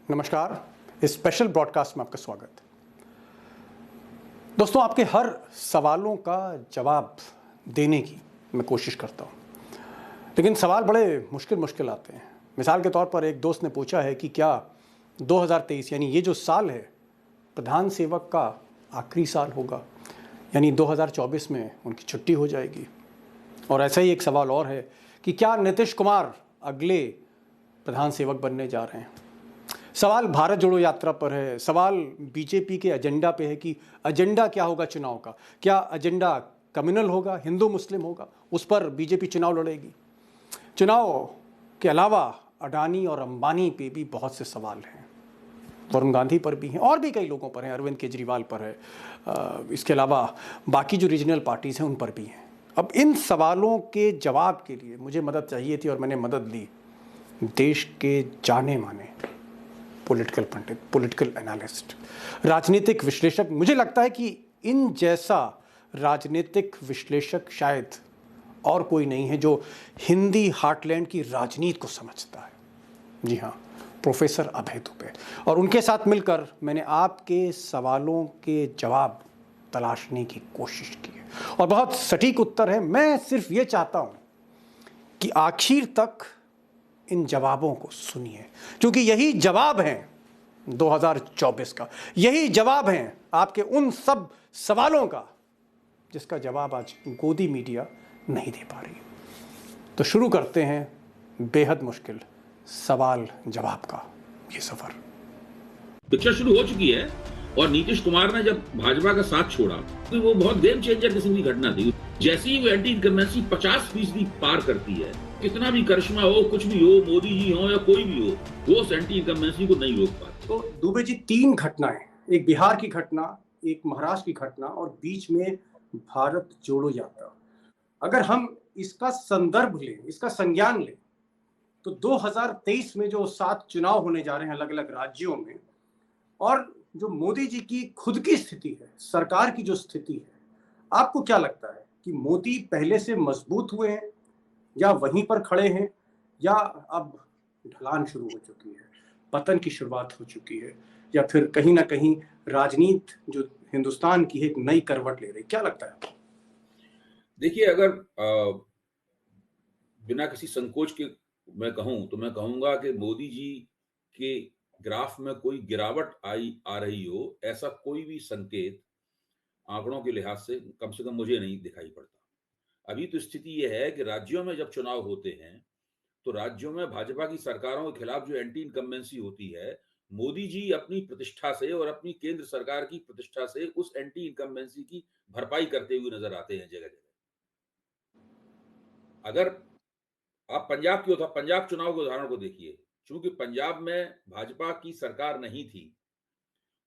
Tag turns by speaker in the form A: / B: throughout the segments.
A: नमस्कार। इस special broadcast में आपका स्वागत। दोस्तों, आपके हर सवालों का जवाब देने की मैं कोशिश करता हूँ, लेकिन सवाल बड़े मुश्किल आते हैं। मिसाल के तौर पर एक दोस्त ने पूछा है कि क्या 2023 यानी ये जो साल है प्रधान सेवक का आखिरी साल होगा, यानी 2024 में उनकी छुट्टी हो जाएगी। और ऐसा ही एक सवाल और है कि क्या नीतीश कुमार अगले प्रधान सेवक बनने जा रहे हैं। सवाल भारत जोड़ो यात्रा पर है, सवाल बीजेपी के एजेंडा पे है कि एजेंडा क्या होगा चुनाव का। क्या एजेंडा कम्युनल होगा, हिंदू मुस्लिम होगा, उस पर बीजेपी चुनाव लड़ेगी। चुनाव के अलावा अडानी और अंबानी पे भी बहुत से सवाल हैं, वरुण गांधी पर भी हैं और भी कई लोगों पर हैं, अरविंद केजरीवाल पर है, इसके अलावा बाकी जो रीजनल पार्टीज़ हैं उन पर भी हैं। अब इन सवालों के जवाब के लिए मुझे मदद चाहिए थी और मैंने मदद ली देश के जाने माने पॉलिटिकल पंडित, पॉलिटिकल एनालिस्ट, राजनीतिक विश्लेषक। मुझे लगता है कि इन जैसा राजनीतिक विश्लेषक शायद और कोई नहीं है जो हिंदी हार्टलैंड की राजनीति को समझता है। जी हाँ, प्रोफेसर अभय दुबे। और उनके साथ मिलकर मैंने आपके सवालों के जवाब तलाशने की कोशिश की है और बहुत सटीक उत्तर है। मैं सिर्फ ये चाहता हूँ कि आखिर तक इन जवाबों को सुनिए, क्योंकि यही जवाब हैं 2024 का, यही जवाब हैं आपके उन सब सवालों का जिसका जवाब आज गोदी मीडिया नहीं दे पा रही। तो शुरू करते हैं बेहद मुश्किल सवाल जवाब का ये सफर।
B: शिक्षा शुरू हो चुकी है और नीतीश कुमार ने जब भाजपा का साथ छोड़ा तो वो बहुत गेम चेंजर किस्म की घटना थी। जैसे ही वो एंटी इनकम्बेंसी 50% पार करती है, कितना भी करिश्मा हो, कुछ भी हो, मोदी जी हो या कोई भी हो, वो उस एंटी इनकम्बेंसी को नहीं रोक पाते।
A: तो दुबे जी, 3 घटनाएं, एक बिहार की घटना, एक महाराष्ट्र की घटना और बीच में भारत जोड़ो यात्रा। अगर हम इसका संदर्भ लें, इसका संज्ञान लें, तो 2023 में जो 7 चुनाव होने जा रहे हैं अलग अलग राज्यों में, और जो मोदी जी की खुद की स्थिति है, सरकार की जो स्थिति है, आपको क्या लगता है कि मोदी पहले से मजबूत हुए हैं या वहीं पर खड़े हैं, या अब ढलान शुरू हो चुकी है, पतन की शुरुआत हो चुकी है, या फिर कहीं ना कहीं राजनीति जो हिंदुस्तान की है एक नई करवट ले रही, क्या लगता है?
B: देखिए, अगर बिना किसी संकोच के मैं कहूं तो मैं कहूंगा कि मोदी जी के ग्राफ में कोई गिरावट आ रही हो, ऐसा कोई भी संकेत आंकड़ों के लिहाज से कम मुझे नहीं दिखाई पड़ता। अभी तो स्थिति यह है कि राज्यों में जब चुनाव होते हैं तो राज्यों में भाजपा की सरकारों के खिलाफ जो एंटी इनकम्बेंसी होती है, मोदी जी अपनी प्रतिष्ठा से और अपनी केंद्र सरकार की प्रतिष्ठा से उस एंटी इनकम्बेंसी की भरपाई करते हुए नजर आते हैं जगह जगह। अगर आप पंजाब चुनाव के उदाहरण को देखिए, चूंकि पंजाब में भाजपा की सरकार नहीं थी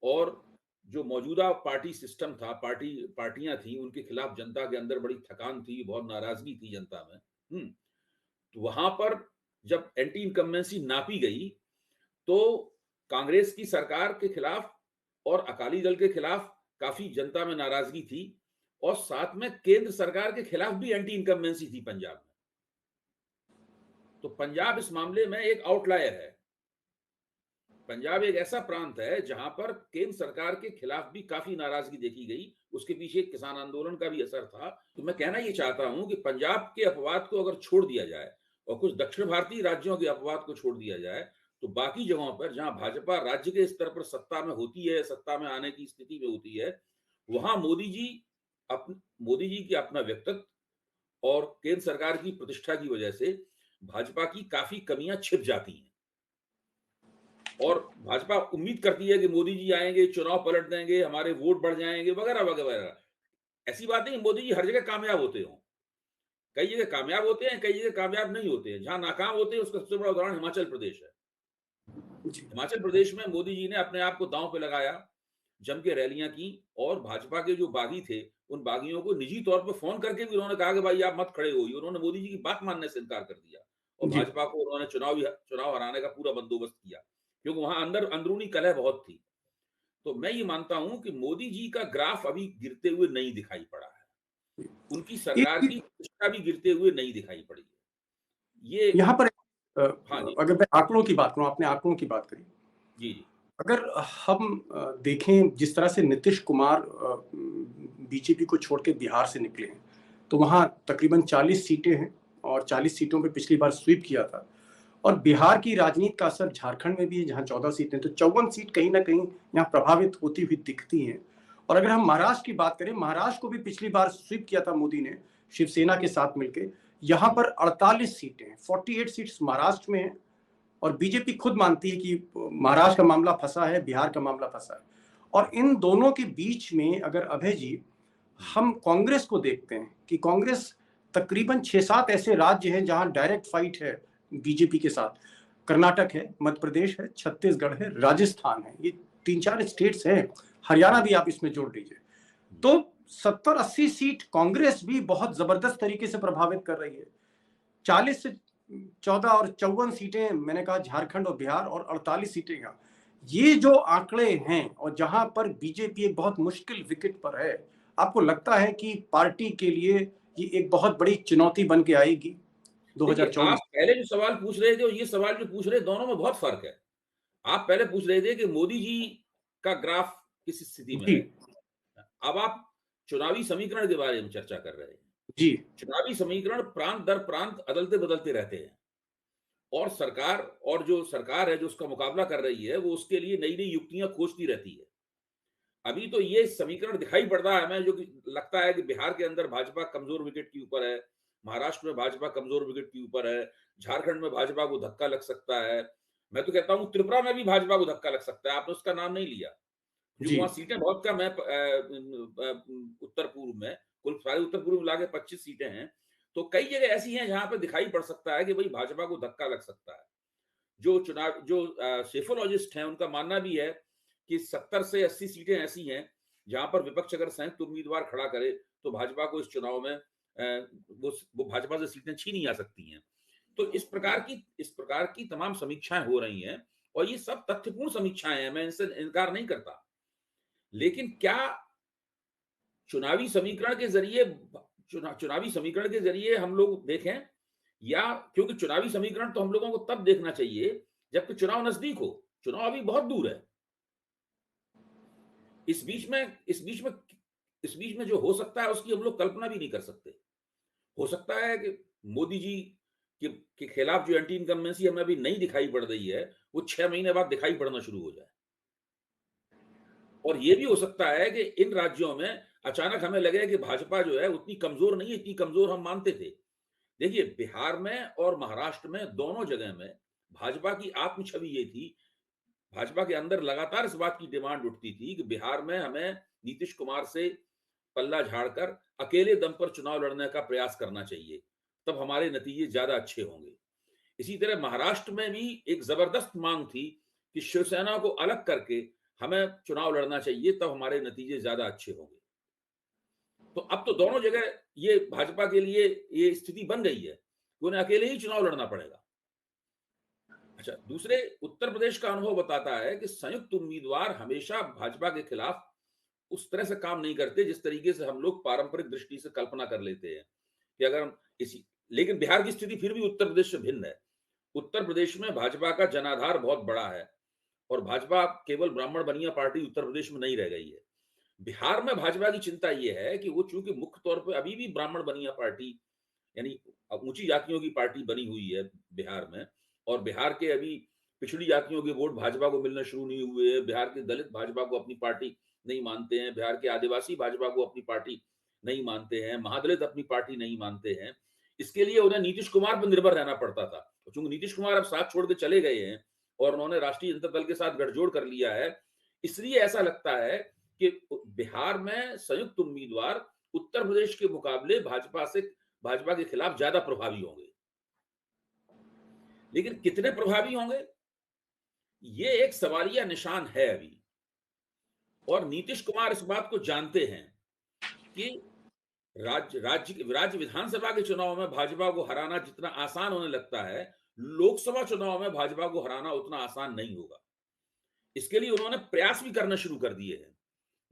B: और जो मौजूदा पार्टी सिस्टम था, पार्टियां थी, उनके खिलाफ जनता के अंदर बड़ी थकान थी, बहुत नाराजगी थी जनता में। तो वहां पर जब एंटी इनकम्बेंसी नापी गई तो कांग्रेस की सरकार के खिलाफ और अकाली दल के खिलाफ काफी जनता में नाराजगी थी और साथ में केंद्र सरकार के खिलाफ भी एंटी इनकम्बेंसी थी पंजाब में। तो पंजाब इस मामले में एक आउटलायर है। पंजाब एक ऐसा प्रांत है जहां पर केंद्र सरकार के खिलाफ भी काफी नाराजगी देखी गई। उसके पीछे एक किसान आंदोलन का भी असर था। तो मैं कहना ये चाहता हूं कि पंजाब के अपवाद को अगर छोड़ दिया जाए और कुछ दक्षिण भारतीय राज्यों के अपवाद को छोड़ दिया जाए, तो बाकी जगहों पर जहां भाजपा राज्य के स्तर पर सत्ता में होती है, सत्ता में आने की स्थिति में होती है, वहां मोदी जी की अपना व्यक्तित्व और केंद्र सरकार की प्रतिष्ठा की वजह से भाजपा की काफी कमियां छिप जाती हैं और भाजपा उम्मीद करती है कि मोदी जी आएंगे, चुनाव पलट देंगे, हमारे वोट बढ़ जाएंगे, वगैरह वगैरह। ऐसी बात नहीं, मोदी जी हर जगह कामयाब होते हो। कई जगह कामयाब होते हैं, कई जगह कामयाब नहीं होते हैं। जहां नाकाम होते हैं उसका सबसे बड़ा उदाहरण हिमाचल प्रदेश है। हिमाचल प्रदेश में मोदी जी ने अपने आप को दांव पे लगाया, जम के रैलियां की और भाजपा के जो बागी थे उन बागियों को निजी तौर पर फोन करके भी उन्होंने कहा कि भाई आप मत खड़े होइए। उन्होंने मोदी जी की बात मानने से इनकार कर दिया और
A: जी,
B: भाजपा को उन्होंने चुनाव हराने का पूरा बंदोबस्त किया, क्योंकि वहां अंदरूनी कलह बहुत थी। तो मैं ये मानता हूं कि मोदी जी का ग्राफ अभी गिरते हुए नहीं दिखाई पड़ा है, उनकी सरकार
A: एक
B: की प्रतिष्ठा भी गिरते हुए नहीं दिखाई पड़ी है। ये
A: यहाँ पर
B: हाँ जी।
A: अगर मैं आंकड़ों की बात करूं, आपने आंकड़ों की बात करी,
B: जी, जी।
A: अगर हम देखें जिस तरह से नीतीश कुमार बीजेपी को छोड़ के बिहार से निकले हैं, तो वहाँ तकरीबन 40 सीटें हैं और 40 सीटों पे पिछली बार स्वीप किया था। और बिहार की राजनीति का असर झारखंड में भी है, जहाँ 14 सीटें, तो 54 सीट कहीं न कहीं यहाँ प्रभावित होती हुई दिखती हैं। और अगर हम महाराष्ट्र की बात करें, महाराष्ट्र को भी पिछली बार स्वीप किया था मोदी ने, शिवसेना के साथ मिलके। यहाँ पर 48 सीटें हैं, 48 सीट्स महाराष्ट्र में हैं और बीजेपी खुद मानती है कि महाराष्ट्र का मामला फंसा है, बिहार का मामला फंसा है। और इन दोनों के बीच में अगर अभय जी हम कांग्रेस को देखते हैं कि कांग्रेस तकरीबन 6-7 ऐसे राज्य हैं जहां डायरेक्ट फाइट है बीजेपी के साथ। कर्नाटक है, मध्य प्रदेश है, छत्तीसगढ़ है, राजस्थान है, ये 3-4 स्टेट्स हैं, हरियाणा भी आप इसमें जोड़ लीजिए। तो 70-80 सीट कांग्रेस भी बहुत जबरदस्त तरीके से प्रभावित कर रही है। 40 से 14 और 54 सीटें मैंने कहा झारखंड और बिहार, और 48 सीटें यहाँ। ये जो आंकड़े हैं और जहां पर बीजेपी एक बहुत मुश्किल विकेट पर है, आपको लगता है कि पार्टी के लिए ये एक बहुत बड़ी चुनौती बन के आएगी
B: देखिए,
A: 2024?
B: आप पहले जो सवाल पूछ रहे थे और ये सवाल जो पूछ रहे हैं, दोनों में बहुत फ़र्क है। आप पहले पूछ रहे थे कि मोदी जी का ग्राफ किस स्थिति में
A: जी,
B: है। अब आप चुनावी समीकरण के बारे में चर्चा कर रहे हैं।
A: जी,
B: चुनावी समीकरण प्रांत दर प्रांत अदलते-बदलते रहते हैं और सरकार, और जो सरकार है जो उसका मुकाबला कर रही है, वो उसके लिए नई-नई युक्तियाँ खोजती रहती है। अभी तो ये समीकरण दिखाई पड़ रहा है हमें, जो कि लगता है कि बिहार के अंदर भाजपा कमज़ोर विकेट के ऊपर है, महाराष्ट्र में भाजपा कमज़ोर विकेट के ऊपर है, झारखंड में भाजपा को धक्का लग सकता है। मैं तो कहता हूँ त्रिपुरा में भी भाजपा को धक्का लग सकता है, आपने उसका नाम नहीं लिया। क्योंकि
A: जी,
B: वहाँ सीटें बहुत कम है, उत्तर पूर्व में, कुल सारे उत्तर पूर्व मिला के 25 सीटें हैं। तो कई जगह ऐसी हैं जहाँ पे दिखाई पड़ सकता है कि भई भाजपा को धक्का लग सकता है। जो सेफोलॉजिस्ट हैं उनका मानना भी है कि 70 से 80 सीटें ऐसी हैं जहाँ पर विपक्ष अगर संयुक्त उम्मीदवार खड़ा करे तो भाजपा को इस चुनाव में वो भाजपा से सीटें छीनी जा सकती हैं। तो इस प्रकार की तमाम समीक्षाएं हो रही हैं और ये सब तथ्यपूर्ण समीक्षाएं हैं, मैं इनसे इनकार नहीं करता। लेकिन क्या चुनावी समीकरण के ज़रिए चुनावी समीकरण के ज़रिए हम लोग देखें, या क्योंकि चुनावी समीकरण तो हम लोगों को तब देखना चाहिए जबकि चुनाव नज़दीक हो। चुनाव अभी बहुत दूर है। इस बीच में इस बीच में इस बीच में जो हो सकता है उसकी हम लोग कल्पना भी नहीं कर सकते। हो सकता है कि मोदी जी के खिलाफ जो एंटी इनकम्बेंसी हमें अभी नहीं दिखाई पड़ रही है, वो 6 महीने बाद दिखाई पड़ना शुरू हो जाए। और ये भी हो सकता है कि इन राज्यों में अचानक हमें लगे कि भाजपा जो है उतनी कमज़ोर नहीं है, इतनी कमज़ोर हम मानते थे। देखिए, बिहार में और महाराष्ट्र में दोनों जगह में भाजपा की आत्म छवि ये थी, भाजपा के अंदर लगातार इस बात की डिमांड उठती थी कि बिहार में हमें नीतीश कुमार से पल्ला झाड़कर अकेले दम पर चुनाव लड़ने का प्रयास करना चाहिए, तब हमारे नतीजे ज़्यादा अच्छे होंगे। इसी तरह महाराष्ट्र में भी एक ज़बरदस्त मांग थी कि शिवसेना को अलग करके हमें चुनाव लड़ना चाहिए, तब हमारे नतीजे ज़्यादा अच्छे होंगे। तो अब तो दोनों जगह ये भाजपा के लिए ये स्थिति बन गई है कि उन्हें अकेले ही चुनाव लड़ना पड़ेगा। अच्छा, दूसरे उत्तर प्रदेश का अनुभव बताता है कि संयुक्त उम्मीदवार हमेशा भाजपा के खिलाफ उस तरह से काम नहीं करते जिस तरीके से हम लोग पारंपरिक दृष्टि से कल्पना कर लेते हैं कि अगर हम इसी लेकिन बिहार की स्थिति फिर भी उत्तर प्रदेश से भिन्न है। उत्तर प्रदेश में भाजपा का जनाधार बहुत बड़ा है और भाजपा केवल ब्राह्मण बनिया पार्टी उत्तर प्रदेश में नहीं रह गई है। बिहार में भाजपा की चिंता ये है कि वो चूंकि मुख्य तौर पे अभी भी ब्राह्मण बनिया पार्टी, यानी ऊंची जातियों की पार्टी बनी हुई है बिहार में, और बिहार के अभी पिछड़ी जातियों के वोट भाजपा को मिलना शुरू नहीं हुए हैं। बिहार के दलित भाजपा को अपनी पार्टी नहीं मानते हैं, बिहार के आदिवासी भाजपा को अपनी पार्टी नहीं मानते हैं, महादलित अपनी पार्टी नहीं मानते हैं। इसके लिए उन्हें नीतीश कुमार पर निर्भर रहना पड़ता था। चूंकि नीतीश कुमार अब साथ छोड़ के चले गए हैं और उन्होंने राष्ट्रीय जनता दल के साथ गठजोड़ कर लिया है, इसलिए ऐसा लगता है कि बिहार में संयुक्त उम्मीदवार उत्तर प्रदेश के मुकाबले भाजपा के खिलाफ ज्यादा प्रभावी होंगे। लेकिन कितने प्रभावी होंगे, ये एक सवालिया निशान है अभी। और नीतीश कुमार इस बात को जानते हैं कि राज्य विधानसभा के चुनाव में भाजपा को हराना जितना आसान होने लगता है, लोकसभा चुनाव में भाजपा को हराना उतना आसान नहीं होगा। इसके लिए उन्होंने प्रयास भी करना शुरू कर दिए हैं।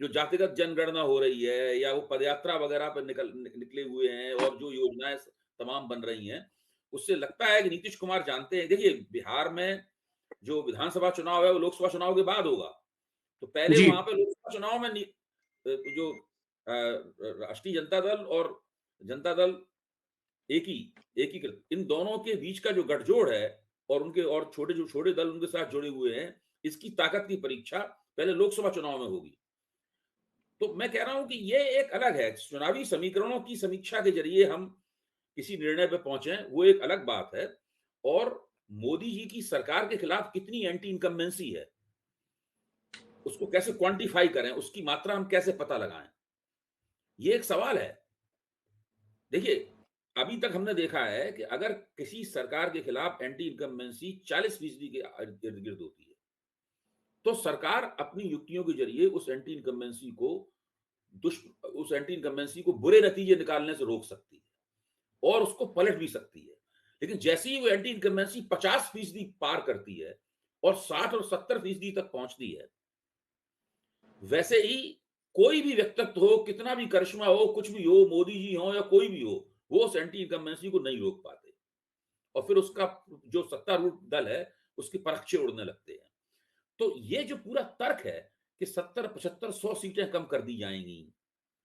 B: जो जातिगत जनगणना हो रही है या वो पदयात्रा वगैरह पर निकले हुए हैं और जो योजनाएं तमाम बन रही हैं, उससे लगता है कि नीतीश कुमार जानते हैं। देखिए, बिहार में जो विधानसभा चुनाव है वो लोकसभा चुनाव के बाद होगा। तो पहले
A: जी।
B: वहां पे लोकसभा चुनाव में जो राष्ट्रीय जनता दल और जनता दल एकीकृत इन दोनों के बीच का जो गठजोड़ है और उनके और छोटे जो छोटे दल उनके साथ जुड़े हुए हैं, इसकी ताकत की परीक्षा पहले लोकसभा चुनाव में होगी। तो मैं कह रहा हूं कि ये एक अलग है, चुनावी समीकरणों की समीक्षा के जरिए हम किसी निर्णय पे पहुंचे, वो एक अलग बात है। और मोदी जी की सरकार के खिलाफ कितनी एंटी इनकम्बेंसी है, उसको कैसे क्वांटिफाई करें, उसकी मात्रा हम कैसे पता लगाएं, ये एक सवाल है। देखिए, अभी तक हमने देखा है कि अगर किसी सरकार के खिलाफ एंटी इनकम्बेंसी 40% के इर्द गिर्द होती है, तो सरकार अपनी युक्तियों के जरिए उस एंटी इनकम्बेंसी को बुरे नतीजे निकालने से रोक सकती है और उसको पलट भी सकती है। लेकिन जैसे ही वो एंटी इनकम्बेंसी 50% पार करती है और 60 और 70% तक पहुंचती है, वैसे ही कोई भी व्यक्तित्व हो, कितना भी करिश्मा हो, कुछ भी हो, मोदी जी हो या कोई भी हो, वो उस एंटी इनकम्बेंसी को नहीं रोक पाते और फिर उसका जो सत्तारूढ़ दल है, उसके परखचे उड़ने लगते हैं। तो ये जो पूरा तर्क है कि 70, 75, 100 सीटें कम कर दी जाएंगी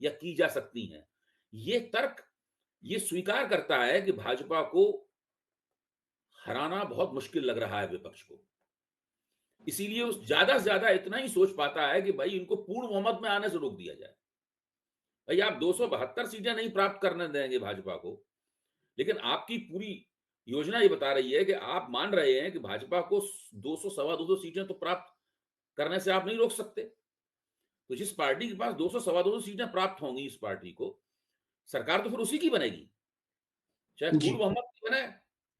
B: या की जा सकती हैं, ये तर्क ये स्वीकार करता है कि भाजपा को हराना बहुत मुश्किल लग रहा है विपक्ष को। इसीलिए उस ज्यादा से ज्यादा इतना ही सोच पाता है कि भाई इनको पूर्ण बहुमत में आने से रोक दिया जाए। भाई आप 272 सीटें नहीं प्राप्त करने देंगे भाजपा को, लेकिन आपकी पूरी योजना ये बता रही है कि आप मान रहे हैं कि भाजपा को 200 सवा 200 सीटें तो प्राप्त करने से आप नहीं रोक सकते। तो जिस पार्टी के पास 200 सवा 200 सीटें प्राप्त होंगी, इस पार्टी को सरकार तो फिर उसी की बनेगी, चाहे पूर्ण
A: जी।
B: बहुमत की बने,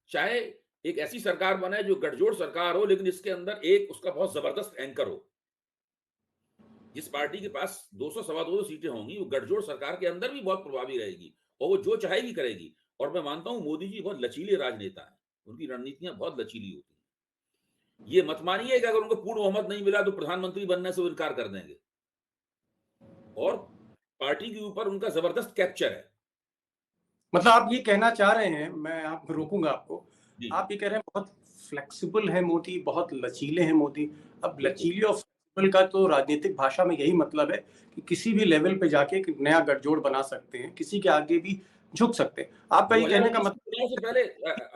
B: चाहे एक ऐसी सरकार बने जो गठजोड़ सरकार हो, लेकिन इसके अंदर एक उसका बहुत जबरदस्त एंकर हो। जिस पार्टी के पास 200 सवा 200 सीटें होंगी, वो गठजोड़ सरकार के अंदर भी बहुत प्रभावी रहेगी और वो जो चाहेगी करेगी। और मैं मानता हूं मोदी जी बहुत लचीले राजनेता हैं, उनकी रणनीतियां बहुत लचीली होती हैं। ये मत मानिए कि अगर उनको पूर्ण बहुमत नहीं मिला तो प्रधानमंत्री बनने से वो इनकार कर देंगे। और पार्टी के ऊपर उनका जबरदस्त कैप्चर है।
A: मतलब आप ये कहना चाह रहे हैं, मैं आप रोकूंगा आपको,
B: जी,
A: आप ये कह रहे हैं बहुत फ्लेक्सिबल है मोदी, बहुत लचीले हैं मोदी। अब
B: बिल्कुल।
A: लचीले और फ्लेक्सिबल का तो राजनीतिक भाषा में यही मतलब है कि किसी भी लेवल पे जाके एक नया गठजोड़ बना सकते हैं, किसी के आगे भी झुक सकते हैं। आपका ये कहने का
B: 2019
A: मतलब
B: के चुनाव से पहले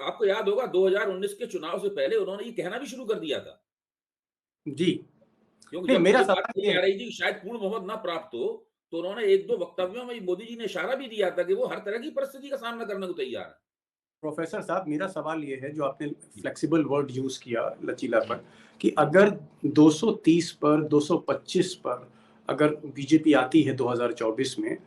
B: आपको याद होगा 2019 के चुनाव से पहले उन्होंने ये कहना भी शुरू कर दिया था।
A: जी।
B: क्योंकि
A: नहीं,
B: जब
A: मेरा
B: ये बात
A: सवाल
B: चली
A: ये
B: आ
A: है
B: रही थी कि शायद पूर्ण बहुमत ना प्राप्त हो, तो उन्होंने 1-2 वक्तव्यों में मोदी जी ने इशारा भी दिया था कि वो हर तरह की परिस्थिति का सामना करने को तैयार है।
A: प्रोफेसर साहब, मेरा सवाल ये है, जो आपने
B: जी,
A: फ्लेक्सिबल वर्ड यूज किया, लचीलापन,
B: जी,
A: कि अगर 230 पर 225 पर अगर बीजेपी आती है 2024 में,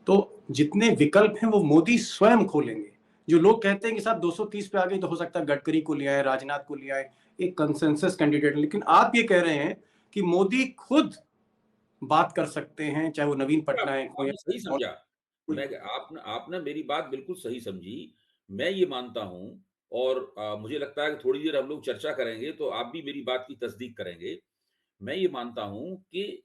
A: तो जितने विकल्प हैं वो मोदी स्वयं खोलेंगे। जो लोग कहते हैं कि साहब 230 पे आ गई तो हो सकता है गडकरी को ले आए, राजनाथ को ले आए, एक कंसेंसस कैंडिडेट। लेकिन आप ये कह रहे हैं कि मोदी खुद बात कर सकते हैं, चाहे वो नवीन पटनायक हो या
B: आपने सही
A: और
B: समझा।
A: कोई।
B: मैं आपने आपने मेरी बात बिल्कुल सही समझी। मैं ये मानता हूँ और मुझे लगता है कि थोड़ी देर हम लोग चर्चा करेंगे तो आप भी मेरी बात की तस्दीक करेंगे। मैं ये मानता हूँ कि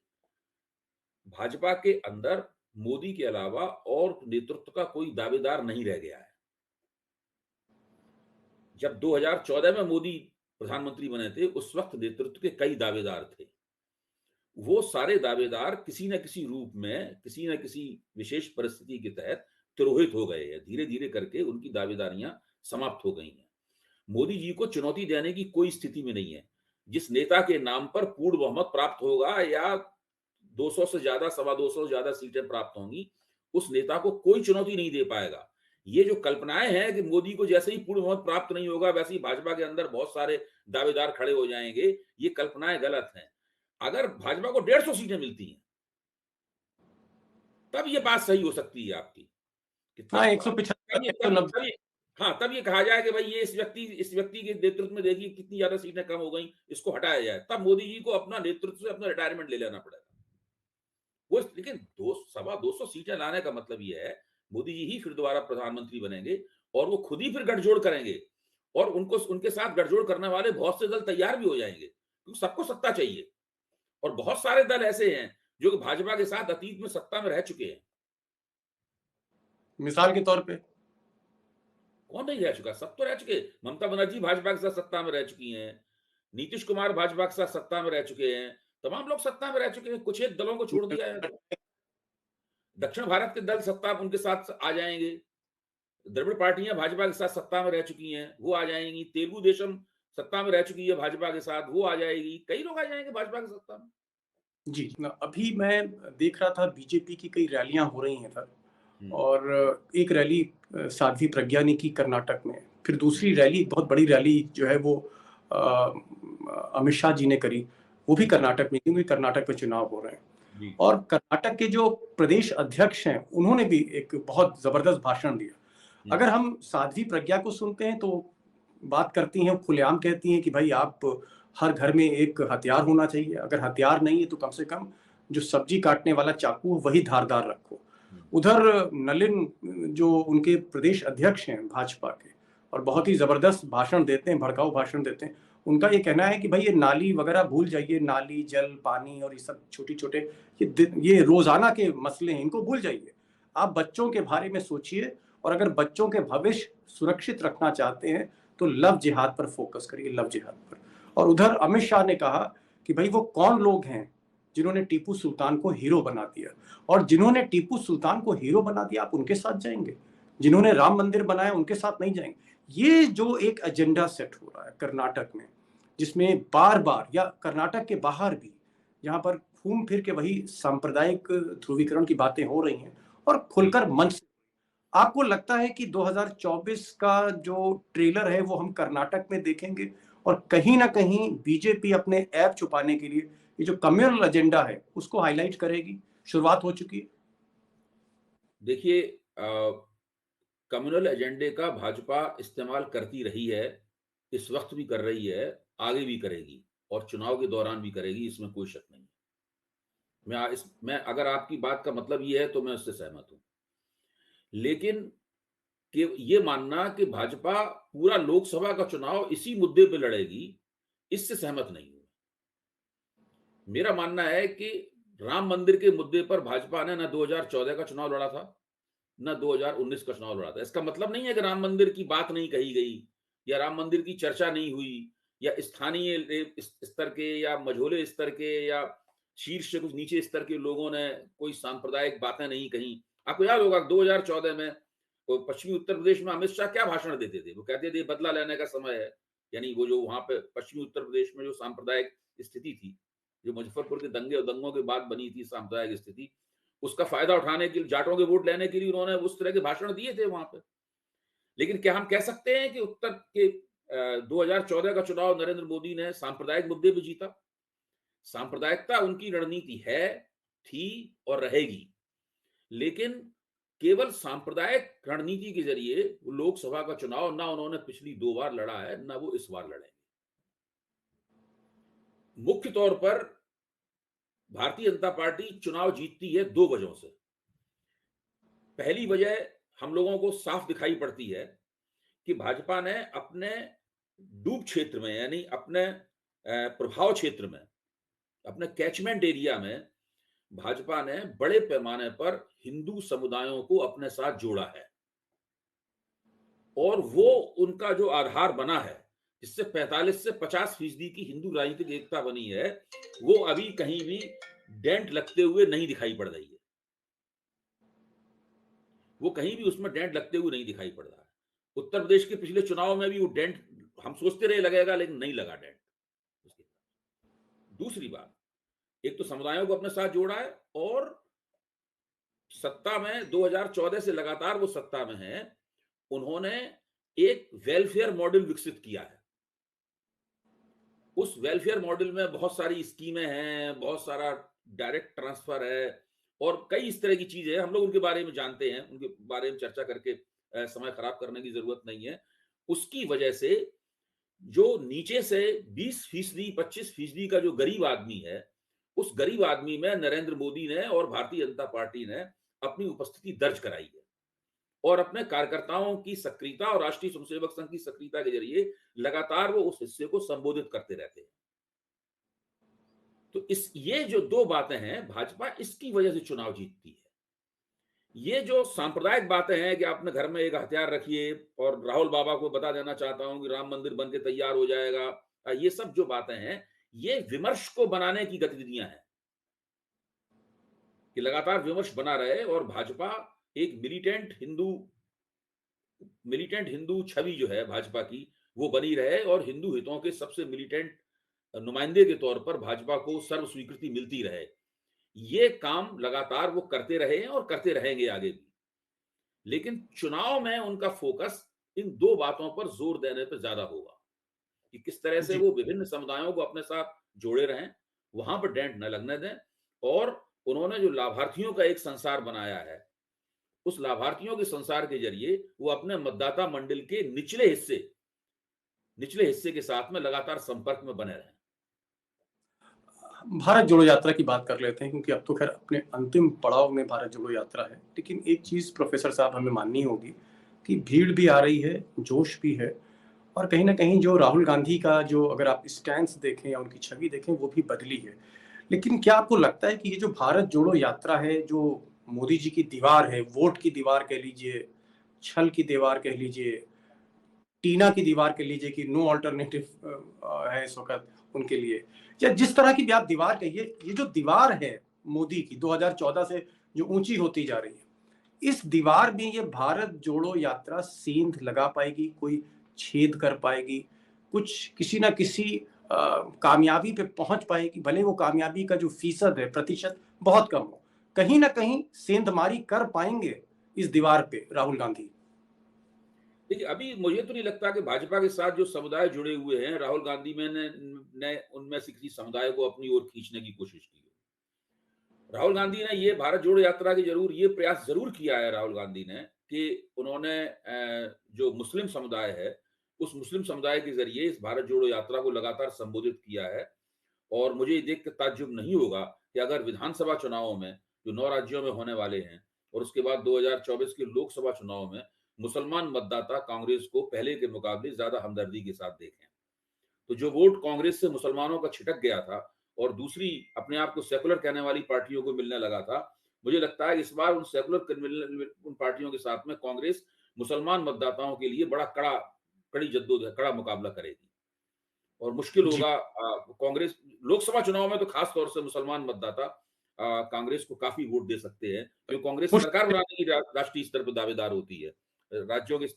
B: भाजपा के अंदर मोदी के अलावा और नेतृत्व का कोई दावेदार नहीं रह गया है। जब 2014 में मोदी प्रधानमंत्री बने थे, उस वक्त नेतृत्व के कई दावेदार थे। वो सारे दावेदार किसी न किसी रूप में, किसी न किसी विशेष परिस्थिति के तहत तिरोहित हो गए हैं। धीरे-धीरे करके उनकी दावेदारियां समाप्त हो गई हैं। मोदी जी को चुनौती देने की कोई स्थिति में नहीं है। जिस नेता के नाम पर पूर्ण बहुमत प्राप्त होगा या 200 से ज्यादा, सवा 200 से ज्यादा सीटें प्राप्त होंगी, उस नेता को कोई चुनौती नहीं दे पाएगा। ये जो कल्पनाएं हैं कि मोदी को जैसे ही पूर्ण बहुमत प्राप्त नहीं होगा, वैसे ही भाजपा के अंदर बहुत सारे दावेदार खड़े हो जाएंगे, ये कल्पनाएं गलत हैं। अगर भाजपा को 150 सीटें मिलती हैं, तब ये बात सही हो सकती है आपकी कि
A: हाँ,
B: तब
A: 175,
B: तब ये तब
A: 190।
B: तब ये हाँ, तब ये कहा जाए कि भाई ये इस व्यक्ति के नेतृत्व में देखिए कितनी ज्यादा सीटें कम हो गई, इसको हटाया जाए। तब मोदी जी को अपना नेतृत्व से अपना रिटायरमेंट ले लेना पड़ेगा। वो लेकिन दो सवा 200 सीटें लाने का मतलब ये है, मोदी जी ही फिर दोबारा प्रधानमंत्री बनेंगे और वो खुद ही फिर गठजोड़ करेंगे और उनको उनके साथ गठजोड़ करने वाले बहुत से दल तैयार भी हो जाएंगे, क्योंकि सबको सत्ता चाहिए और बहुत सारे दल ऐसे हैं जो कि भाजपा के साथ अतीत में सत्ता में रह चुके हैं।
A: मिसाल के तौर पे
B: कौन नहीं रह चुका? सब तो रह चुके। ममता बनर्जी भाजपा के साथ सत्ता में रह चुकी हैं। नीतीश कुमार भाजपा के साथ सत्ता में रह चुके हैं, तमाम लोग सत्ता में रह चुके हैं, कुछ एक दलों को छोड़ दिया है तो। दक्षिण भारत के दल सत्ता उनके साथ आ जाएंगे, द्रविड़ पार्टियां भाजपा के साथ सत्ता में रह चुकी हैं, वो आ जाएंगी, तेलुगु देशम सत्ता में रह चुकी है भाजपा के साथ, वो आ जाएगी, कई लोग आ जाएंगे भाजपा की सत्ता में।
A: जी, अभी मैं देख रहा था बीजेपी की कई रैलियां हो रही हैं सर।
B: हम्म,
A: और एक रैली साध्वी प्रज्ञा ने की कर्नाटक में, फिर
B: हम्म,
A: दूसरी रैली, बहुत बड़ी रैली जो है वो अ, अमित शाह जी ने करी, वो भी
B: हम्म,
A: कर्नाटक में, क्योंकि कर्नाटक में चुनाव हो रहे हैं।
B: जी,
A: और कर्नाटक के जो प्रदेश अध्यक्ष हैं, उन्होंने भी एक बहुत जबरदस्त भाषण दिया।
B: हम्म,
A: अगर हम साध्वी प्रज्ञा को सुनते हैं तो बात करती हैं, खुलेआम कहती हैं कि भाई आप, हर घर में एक हथियार होना चाहिए, अगर हथियार नहीं है तो कम से कम जो सब्जी काटने वाला चाकू वही धारदार रखो।
B: हम्म,
A: उधर नलिन जो उनके प्रदेश अध्यक्ष हैं भाजपा के, और बहुत ही जबरदस्त भाषण देते हैं, भड़काऊ भाषण देते हैं। उनका ये कहना है कि भाई ये नाली वगैरह भूल जाइए, नाली, जल, पानी और ये सब छोटी छोटे ये रोजाना के मसले हैं, इनको भूल जाइए। आप बच्चों के बारे में सोचिए, और अगर बच्चों के भविष्य सुरक्षित रखना चाहते हैं तो लव जिहाद पर फोकस करिए, लव जिहाद पर। और उधर अमित शाह ने कहा कि भाई वो कौन लोग हैं जिन्होंने टीपू सुल्तान को हीरो बना दिया, और जिन्होंने टीपू सुल्तान को हीरो बना दिया आप उनके साथ जाएंगे, जिन्होंने राम मंदिर बनाया उनके साथ नहीं जाएंगे। ये जो एक एजेंडा सेट हो रहा है कर्नाटक में, जिसमें बार बार, या कर्नाटक के बाहर भी, जहां पर घूम फिर के वही सांप्रदायिक ध्रुवीकरण की बातें हो रही हैं, और
B: जी।
A: खुलकर मंच से। आपको लगता है कि 2024 का जो ट्रेलर है वो हम कर्नाटक में देखेंगे, और कहीं ना कहीं बीजेपी अपने ऐप छुपाने के लिए ये जो कम्युनल एजेंडा है उसको हाईलाइट करेगी? शुरुआत हो चुकी है।
B: देखिए, कम्युनल एजेंडे का भाजपा इस्तेमाल करती रही है, इस वक्त भी कर रही है, आगे भी करेगी और चुनाव के दौरान भी करेगी, इसमें कोई शक नहीं। मैं अगर आपकी बात का मतलब ये है तो मैं उससे सहमत हूं, लेकिन कि ये मानना कि भाजपा पूरा लोकसभा का चुनाव इसी मुद्दे पे लड़ेगी, इससे सहमत नहीं हूं। मेरा मानना है कि राम मंदिर के मुद्दे पर भाजपा ने ना 2014 का चुनाव लड़ा था, ना 2019 का चुनाव लड़ा था। इसका मतलब नहीं है कि राम मंदिर की बात नहीं कही गई, या राम मंदिर की चर्चा नहीं हुई, या स्थानीय स्तर के या मझोले स्तर के या शीर्ष से कुछ नीचे स्तर के लोगों ने कोई सांप्रदायिक बातें नहीं कही। आपको याद होगा 2014 में वो पश्चिमी उत्तर प्रदेश में अमित शाह क्या भाषण देते थे? वो कहते थे बदला लेने का समय है। यानी वो जो वहां पे पश्चिमी उत्तर प्रदेश में जो सांप्रदायिक स्थिति थी, जो मुजफ्फरपुर के दंगे और दंगों के बाद बनी थी सांप्रदायिक स्थिति, उसका फायदा उठाने के लिए, जाटों के वोट लेने के लिए उन्होंने उस तरह के भाषण दिए थे वहां पे। लेकिन क्या हम कह सकते हैं कि उत्तर के 2014 का चुनाव नरेंद्र मोदी ने सांप्रदायिक मुद्दे पे जीता? सांप्रदायिकता उनकी रणनीति है, थी और रहेगी, लेकिन केवल सांप्रदायिक रणनीति के जरिए लोकसभा का चुनाव ना उन्होंने पिछली 2 बार लड़ा है, ना वो इस बार लड़ेंगे। मुख्य तौर पर भारतीय जनता पार्टी चुनाव जीतती है 2 वजहों से। पहली वजह हम लोगों को साफ दिखाई पड़ती है कि भाजपा ने अपने डूब क्षेत्र में, यानी अपने प्रभाव क्षेत्र में, अपने कैचमेंट एरिया में भाजपा ने बड़े पैमाने पर हिंदू समुदायों को अपने साथ जोड़ा है, और वो उनका जो आधार बना है, जिससे 45 से 50% की हिंदू राजनीतिक एकता बनी है, वो अभी कहीं भी डेंट लगते हुए नहीं दिखाई पड़ रही है। वो कहीं भी उसमें डेंट लगते हुए नहीं दिखाई पड़ रहा है। उत्तर प्रदेश के पिछले चुनाव में भी वो डेंट हम सोचते रहे लगेगा, लेकिन नहीं लगा डेंट उसके। दूसरी बात, एक तो समुदायों को अपने साथ जोड़ा है, और सत्ता में 2014 से लगातार वो सत्ता में है, उन्होंने एक वेलफेयर मॉडल विकसित किया है। उस वेलफेयर मॉडल में बहुत सारी स्कीमें हैं, बहुत सारा डायरेक्ट ट्रांसफर है, और कई इस तरह की चीजें हैं। हम लोग उनके बारे में जानते हैं, उनके बारे में चर्चा करके समय खराब करने की जरूरत नहीं है। उसकी वजह से जो नीचे से 20% 25% का जो गरीब आदमी है, उस गरीब आदमी में नरेंद्र मोदी ने और भारतीय जनता पार्टी ने अपनी उपस्थिति दर्ज कराई है, और अपने कार्यकर्ताओं की सक्रियता और राष्ट्रीय स्वयंसेवक संघ की सक्रियता के जरिए लगातार वो उस हिस्से को संबोधित करते रहते हैं। तो इस ये जो 2 बातें हैं, भाजपा इसकी वजह से चुनाव जीतती है। ये जो सांप्रदायिक बातें हैं कि अपने घर में एक हथियार रखिए, और राहुल बाबा को बता देना चाहता हूं कि राम मंदिर बन के तैयार हो जाएगा, ये सब जो बातें हैं, ये विमर्श को बनाने की गतिविधियां हैं कि लगातार विमर्श बना रहे और भाजपा एक मिलिटेंट हिंदू छवि जो है भाजपा की, वो बनी रहे और हिंदू हितों के सबसे मिलिटेंट नुमाइंदे के तौर पर भाजपा को सर्व स्वीकृति मिलती रहे। ये काम लगातार वो करते रहे हैं और करते रहेंगे आगे भी। लेकिन चुनाव में उनका फोकस इन दो बातों पर जोर देने पर ज्यादा होगा कि किस तरह से
A: जी।
B: वो विभिन्न समुदायों को अपने साथ जोड़े रहें, वहां पर डेंट न लगने दें। और उन्होंने जो लाभार्थियों का एक संसार बनाया है, उस लाभार्थियों के संसार के जरिए वो अपने मतदाता मंडल के निचले हिस्से के साथ में लगातार संपर्क में बने रहें।
A: भारत जोड़ो यात्रा की बात कर लेते हैं, क्योंकि अब तो खैर अपने अंतिम पड़ाव में भारत जोड़ो यात्रा है। लेकिन एक चीज़ प्रोफेसर साहब हमें माननी होगी कि भीड़ भी आ रही है, जोश भी है, और कहीं न कहीं जो राहुल गांधी का जो अगर आप स्टैंस देखें या उनकी छवि देखें, वो भी बदली है। लेकिन क्या आपको लगता है कि ये जो भारत जोड़ो यात्रा है, जो मोदी जी की दीवार है, वोट की दीवार कह लीजिए, छल की दीवार कह लीजिए, टीना की दीवार कह लीजिए कि नो अल्टरनेटिव है इस वक़्त उनके लिए, या जिस तरह की भी आप दीवार कहिए, ये जो दीवार है मोदी की 2014 से जो ऊँची होती जा रही है, इस दीवार में ये भारत जोड़ो यात्रा सेंध लगा पाएगी, कोई छेद कर पाएगी, कुछ किसी न किसी कामयाबी पे पहुँच पाएगी, भले वो कामयाबी का जो फ़ीसद है, प्रतिशत बहुत कम हो। कहीं न कहीं सेंधमारी कर पाएँगे इस दीवार पे राहुल गांधी?
B: देखिए, अभी मुझे तो नहीं लगता कि भाजपा के साथ जो समुदाय जुड़े हुए हैं, राहुल गांधी में ने उनमें से किसी समुदाय को अपनी ओर खींचने की कोशिश की है। राहुल गांधी ने ये भारत जोड़ो यात्रा की ये प्रयास जरूर किया है राहुल गांधी ने कि उन्होंने जो मुस्लिम समुदाय है, उस मुस्लिम समुदाय के जरिए इस भारत जोड़ो यात्रा को लगातार संबोधित किया है। और मुझे ये देख कर ताज्जुब नहीं होगा कि अगर विधानसभा चुनावों में जो 9 राज्यों में होने वाले हैं और उसके बाद 2024 के लोकसभा चुनाव में मुसलमान मतदाता कांग्रेस को पहले के मुकाबले ज्यादा हमदर्दी के साथ देखें। तो जो वोट कांग्रेस से मुसलमानों का छिटक गया था और दूसरी अपने आप को सेकुलर कहने वाली पार्टियों को मिलने लगा था, मुझे लगता है इस बार उन पार्टियों के साथ में कांग्रेस मुसलमान मतदाताओं के लिए बड़ा कड़ी जद्दोजहद, कड़ा मुकाबला करेगी और मुश्किल
A: जी।
B: होगा। कांग्रेस लोकसभा चुनाव में तो खास तौर से मुसलमान मतदाता कांग्रेस को काफी वोट दे सकते हैं, क्योंकि कांग्रेस सरकार
A: मुश्किल
B: बनाने की राष्ट्रीय स्तर पर दावेदार होती है। राज्यों के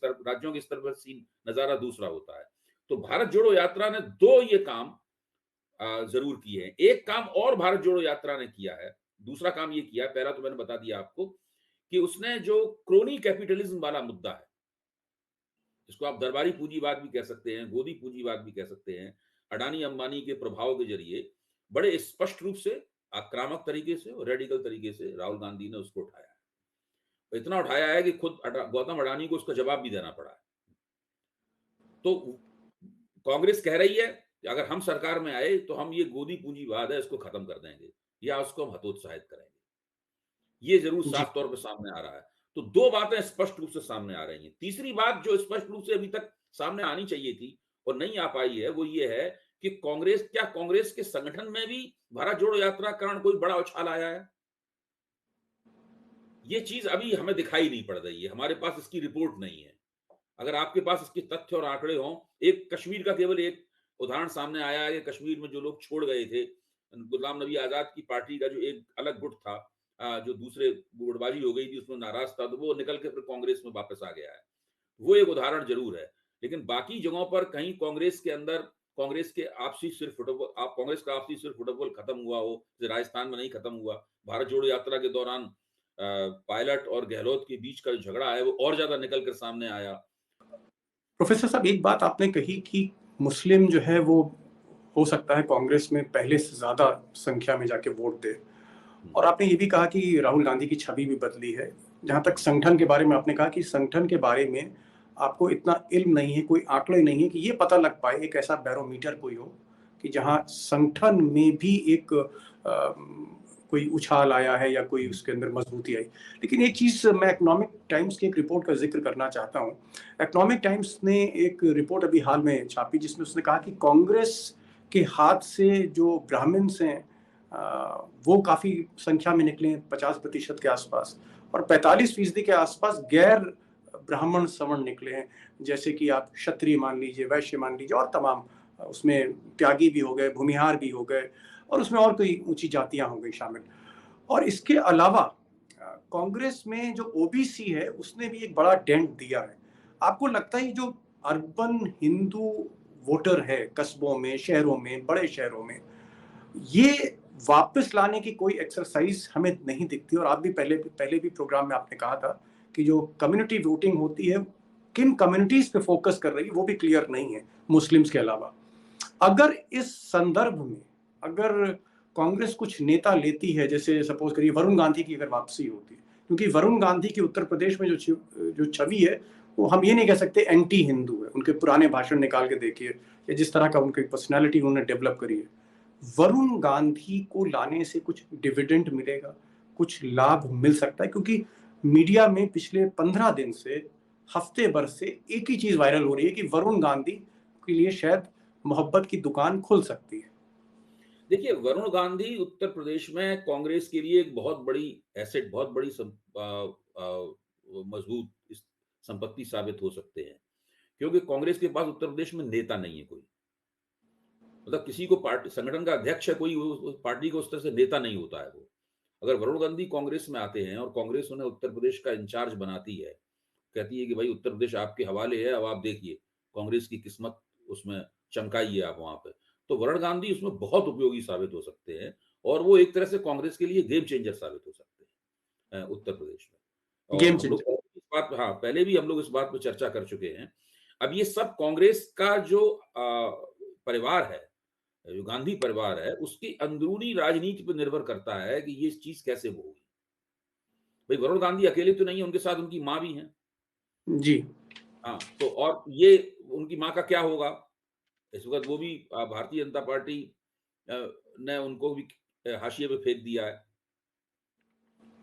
B: स्तर पर सीन नजारा दूसरा होता है। तो भारत जोड़ो यात्रा ने दो ये काम जरूर किए हैं। एक काम और भारत जोड़ो यात्रा ने किया है, दूसरा काम ये किया, पहला तो मैंने बता दिया आपको कि उसने जो क्रोनी कैपिटलिज्म वाला मुद्दा है, इसको आप दरबारी पूंजीवाद भी कह सकते हैं, गोदी पूंजीवाद भी कह सकते हैं, अडानी अंबानी के प्रभाव के जरिए बड़े स्पष्ट रूप से, आक्रामक तरीके से और रेडिकल तरीके से राहुल गांधी ने उसको उठाया है। इतना उठाया है कि खुद गौतम अडानी को उसका जवाब भी देना पड़ा है। तो कांग्रेस कह रही है कि अगर हम सरकार में आए तो हम ये गोदी पूंजीवाद है इसको खत्म कर देंगे या उसको हम हतोत्साहित करेंगे। ये जरूर
A: जी।
B: साफ तौर पे सामने आ रहा है। तो दो बातें स्पष्ट रूप से सामने आ रही हैं। तीसरी बात जो स्पष्ट रूप से अभी तक सामने आनी चाहिए थी और नहीं आ पाई है, वो ये है कि कांग्रेस के संगठन में भी भारत जोड़ो यात्रा के कारण कोई बड़ा उछाल आया है? ये चीज अभी हमें दिखाई नहीं पड़ रही है, हमारे पास इसकी रिपोर्ट नहीं है। अगर आपके पास इसके तथ्य और आंकड़े हों, एक कश्मीर का केवल एक उदाहरण सामने आया है कि कश्मीर में जो लोग छोड़ गए थे, गुलाम नबी आजाद की पार्टी का जो एक अलग गुट था, जो दूसरे गुटबाजी हो गई थी उसमें नाराज था, तो वो निकल के फिर कांग्रेस में वापस आ गया है। वो एक उदाहरण जरूर है। लेकिन बाकी जगहों पर कहीं कांग्रेस के अंदर कांग्रेस का आपसी सिर फुटबॉल खत्म हुआ हो, जैसे राजस्थान में नहीं खत्म हुआ। भारत जोड़ो यात्रा के दौरान पायलट और गहलोत के बीच का जो झगड़ा है वो और ज्यादा निकल कर सामने आया।
A: प्रोफेसर साहब, एक बात आपने कही कि मुस्लिम जो है वो हो सकता है कांग्रेस में पहले से ज़्यादा संख्या में जाके वोट दे, और आपने ये भी कहा कि राहुल गांधी की छवि भी बदली है। जहाँ तक संगठन के बारे में आपने कहा कि संगठन के बारे में आपको इतना इल्म नहीं है, कोई आंकड़े नहीं है कि ये पता लग पाए, एक ऐसा बैरोमीटर कोई हो कि जहाँ संगठन में भी एक कोई उछाल आया है या कोई उसके अंदर मजबूती आई। लेकिन एक चीज़ मैं इकोनॉमिक टाइम्स की एक रिपोर्ट का जिक्र करना चाहता हूँ। इकोनॉमिक टाइम्स ने एक रिपोर्ट अभी हाल में छापी जिसमें उसने कहा कि कांग्रेस के हाथ से जो ब्राह्मण्स हैं वो काफ़ी संख्या में निकले हैं, 50% के आसपास, और 45% के आसपास गैर ब्राह्मण सवर्ण निकले हैं, जैसे कि आप क्षत्रिय मान लीजिए, वैश्य मान लीजिए और तमाम उसमें त्यागी भी हो गए, भूमिहार भी हो गए और उसमें और कोई ऊंची जातियां हो गई शामिल। और इसके अलावा कांग्रेस में जो ओबीसी है उसने भी एक बड़ा डेंट दिया है। आपको लगता है जो अर्बन हिंदू वोटर है कस्बों में, शहरों में, बड़े शहरों में, ये वापस लाने की कोई एक्सरसाइज हमें नहीं दिखती? और आप भी पहले भी प्रोग्राम में आपने कहा था कि जो कम्युनिटी वोटिंग होती है किन कम्युनिटीज पे फोकस कर रही है वो भी क्लियर नहीं है, मुस्लिम्स के अलावा। अगर इस संदर्भ में अगर कांग्रेस कुछ नेता लेती है, जैसे सपोज करिए वरुण गांधी की अगर वापसी होती है, क्योंकि वरुण गांधी की उत्तर प्रदेश में जो छवि है वो हम ये नहीं कह सकते एंटी हिंदू है। उनके पुराने भाषण निकाल के देखिए या जिस तरह का उनकी पर्सनैलिटी उन्होंने डेवलप करी है, वरुण गांधी को लाने से कुछ डिविडेंड मिलेगा, कुछ लाभ मिल सकता है? क्योंकि मीडिया में पिछले 15 दिन से, हफ्ते भर से एक ही चीज वायरल हो रही है कि वरुण गांधी के लिए शायद मोहब्बत की दुकान खुल सकती है।
B: देखिए, वरुण गांधी उत्तर प्रदेश में कांग्रेस के लिए एक बहुत बड़ी एसेट, बहुत बड़ी मजबूत संपत्ति साबित हो सकते हैं, क्योंकि कांग्रेस के पास उत्तर प्रदेश में नेता नहीं है कोई। मतलब किसी को पार्टी संगठन का अध्यक्ष है कोई, उस पार्टी को उस तरह से नेता नहीं होता है वो। अगर वरुण गांधी कांग्रेस में आते हैं और कांग्रेस उन्हें उत्तर प्रदेश का इंचार्ज बनाती है, कहती है कि भाई उत्तर प्रदेश आपके हवाले है, अब आप देखिए कांग्रेस की किस्मत उसमें चमकाइए आप वहां पे, तो वरुण गांधी उसमें बहुत उपयोगी साबित हो सकते हैं और वो एक तरह से कांग्रेस के लिए गेम चेंजर साबित हो सकते हैं उत्तर प्रदेश में। और
A: गेम
B: हम लोग
A: चेंजर।
B: इस बात, हाँ, पहले भी हम लोग इस बात पर चर्चा कर चुके हैं। अब ये सब कांग्रेस का जो परिवार है, जो गांधी परिवार है, उसकी अंदरूनी राजनीति पर निर्भर करता है कि ये चीज कैसे वो होगी। भाई वरुण गांधी अकेले तो नहीं है, उनके साथ उनकी माँ भी है।
A: जी।
B: हाँ, तो और ये उनकी माँ का क्या होगा? इस वक़्त वो भी भारतीय जनता पार्टी अ, ने उनको भी हाशिए पे फेंक दिया है।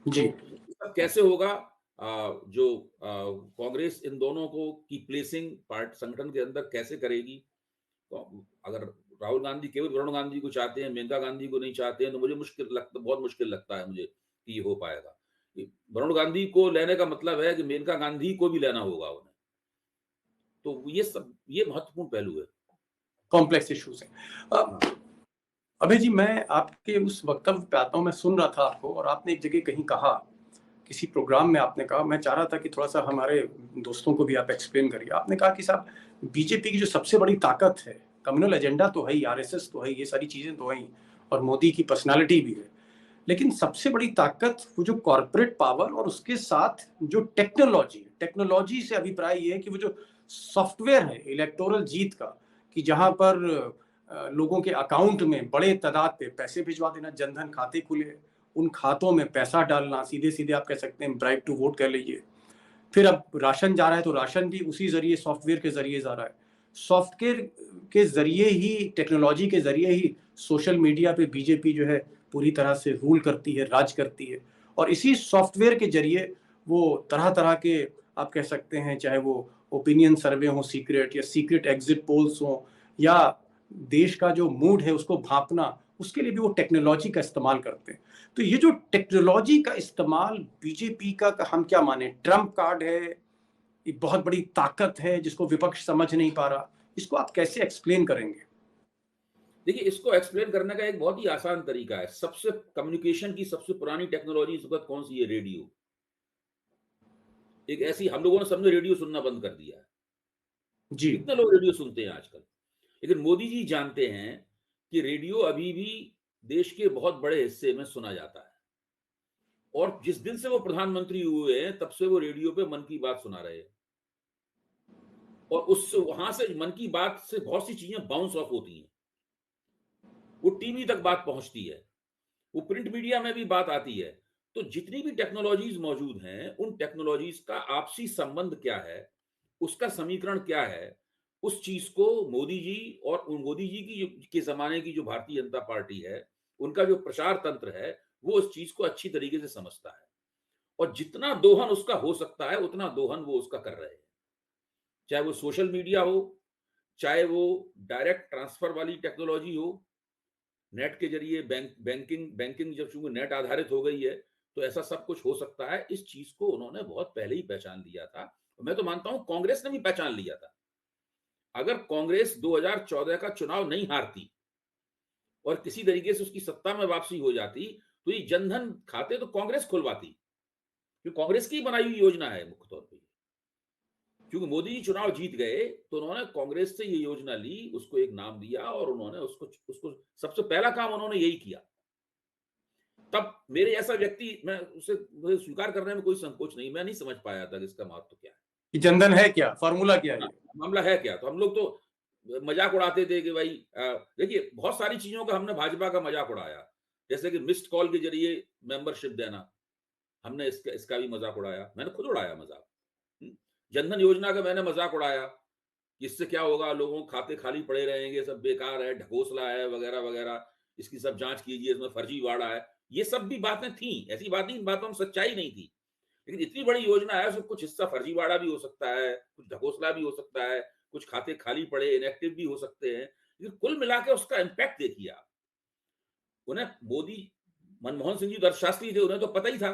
B: तो
A: जी।
B: ये सब कैसे होगा? जो कांग्रेस इन दोनों को की प्लेसिंग पार्ट संगठन के अंदर कैसे करेगी? तो अगर राहुल गांधी केवल वरुण गांधी को चाहते हैं, मेनका गांधी को नहीं चाहते हैं, तो मुझे बहुत मुश्किल लगता है मुझे कि ये हो पाएगा। कि वरुण गांधी को लेने का मतलब है कि मेनका गांधी को भी लेना होगा उन्हें। तो ये महत्वपूर्ण पहलू है।
A: कॉम्प्लेक्स इश्यूज हैं।
B: हाँ।
A: अभय जी, मैं आपके उस वक्तव्य पे आता हूँ। मैं सुन रहा था आपको और आपने एक जगह कहीं कहा, किसी प्रोग्राम में आपने कहा, मैं चाह रहा था कि थोड़ा सा हमारे दोस्तों को भी आप एक्सप्लेन करिए। आपने कहा कि साहब बीजेपी की जो सबसे बड़ी ताकत है, कम्युनल एजेंडा तो है ही, आरएसएस तो है ही, ये सारी चीजें तो है ही, और मोदी की पर्सनालिटी भी है, लेकिन सबसे बड़ी ताकत वो जो कॉरपोरेट पावर और उसके साथ जो टेक्नोलॉजी, टेक्नोलॉजी से अभिप्राय ये है कि वो जो सॉफ्टवेयर है इलेक्टोरल जीत का, कि जहां पर लोगों के अकाउंट में बड़े तादाद पे पैसे भिजवा देना, जनधन खाते खुले, उन खातों में पैसा डालना, सीधे सीधे आप कह सकते हैं ब्राइब टू वोट कह लीजिए। फिर अब राशन जा रहा है तो राशन भी उसी जरिए, सॉफ्टवेयर के जरिए जा रहा है। सॉफ्टवेयर के जरिए ही, टेक्नोलॉजी के जरिए ही सोशल मीडिया पे बीजेपी जो है पूरी तरह से रूल करती है, राज करती है। और इसी सॉफ्टवेयर के जरिए वो तरह तरह के, आप कह सकते हैं, चाहे वो ओपिनियन सर्वे हो सीक्रेट, या सीक्रेट एग्जिट पोल्स हो, या देश का जो मूड है उसको भांपना, उसके लिए भी वो टेक्नोलॉजी का इस्तेमाल करते हैं। तो ये जो टेक्नोलॉजी का इस्तेमाल बीजेपी का हम क्या माने, ट्रम्प कार्ड है, एक बहुत बड़ी ताकत है जिसको विपक्ष समझ नहीं पा रहा, इसको आप कैसे एक्सप्लेन करेंगे?
B: देखिए, इसको एक्सप्लेन करने का एक बहुत ही आसान तरीका है। सबसे कम्युनिकेशन की सबसे पुरानी टेक्नोलॉजी इस वक़्त कौन-सी है? रेडियो। एक ऐसी, हम लोगों ने सबने रेडियो सुनना बंद कर दिया है।
A: जी।
B: कितने लोग रेडियो सुनते हैं आजकल? लेकिन मोदी जी जानते हैं कि रेडियो अभी भी देश के बहुत बड़े हिस्से में सुना जाता है। और जिस दिन से वो प्रधानमंत्री हुए हैं, तब से वो रेडियो पे मन की बात सुना रहे हैं। और उस वहाँ से मन की बात से बहुत सी चीज़ें बाउंस ऑफ होती हैं। वो टीवी तक बात पहुँचती है। वो प्रिंट मीडिया में भी बात आती है। तो जितनी भी टेक्नोलॉजीज़ मौजूद हैं, उन टेक्नोलॉजीज़ का आपसी संबंध क्या है? उसका समीकरण क्या है? उस चीज़ को मोदी जी और मोदी जी की जो के ज़माने की जो भारतीय जनता पार्टी है, उनका जो प्रचार तंत्र है, वो उस चीज़ को अच्छी तरीके से समझता है। और जितना दोहन उसका हो सकता है, उतना दोहन वो उसका कर रहे हैं। चाहे वो सोशल मीडिया हो, चाहे वो डायरेक्ट ट्रांसफ़र वाली टेक्नोलॉजी हो, नेट के ज़रिए बैंकिंग बैंकिंग जब चूँकि नेट आधारित हो गई है, तो ऐसा सब कुछ हो सकता है। इस चीज़ को उन्होंने बहुत पहले ही पहचान लिया था। और मैं तो मानता हूँ कांग्रेस ने भी पहचान लिया था अगर कांग्रेस 2014 का चुनाव नहीं हारती और किसी तरीके से उसकी सत्ता में वापसी हो जाती, तो ये जनधन खाते तो कांग्रेस खुलवाती, क्योंकि कांग्रेस की बनाई हुई योजना है मुख्य तौर पे। क्योंकि मोदी जी चुनाव जीत गए तो उन्होंने कांग्रेस से ये योजना ली, उसको एक नाम दिया और उन्होंने उसको उसको सबसे पहला काम उन्होंने यही किया। तब मेरे ऐसा व्यक्ति, मैं उसे मुझे स्वीकार करने में कोई संकोच नहीं, मैं नहीं समझ पाया था कि इसका महत्व क्या है।
A: कि जनधन है क्या, फॉर्मूला क्या है
B: हाँ,
A: ये?
B: मामला है क्या? तो हम लोग तो मजाक उड़ाते थे कि भाई देखिए बहुत सारी चीजों का हमने भाजपा का मजाक उड़ाया, जैसे कि मिस्ड कॉल के जरिए मेंबरशिप देना, हमने इसका इसका भी मजाक उड़ाया, मैंने खुद उड़ाया मजाक। हम्म, जनधन योजना का मैंने मजाक उड़ाया, इससे क्या होगा, लोगों के खाते खाली पड़े रहेंगे, सब बेकार है, ढकोसला है, वगैरह वगैरह, इसकी सब जांच कीजिए, इसमें फर्जीवाड़ा है। ये सब भी बातें थी, ऐसी बात नहीं, इन बातों में सच्चाई नहीं थी। लेकिन इतनी बड़ी योजना है, उसमें कुछ हिस्सा फर्जीवाड़ा भी हो सकता है, कुछ ढकोसला भी हो सकता है, कुछ खाते खाली पड़े इनएक्टिव भी हो सकते हैं, लेकिन कुल मिला के उसका इम्पैक्ट देखिए आप। उन्हें मोदी, मनमोहन सिंह जी तो अर्थशास्त्री थे, उन्हें तो पता ही था,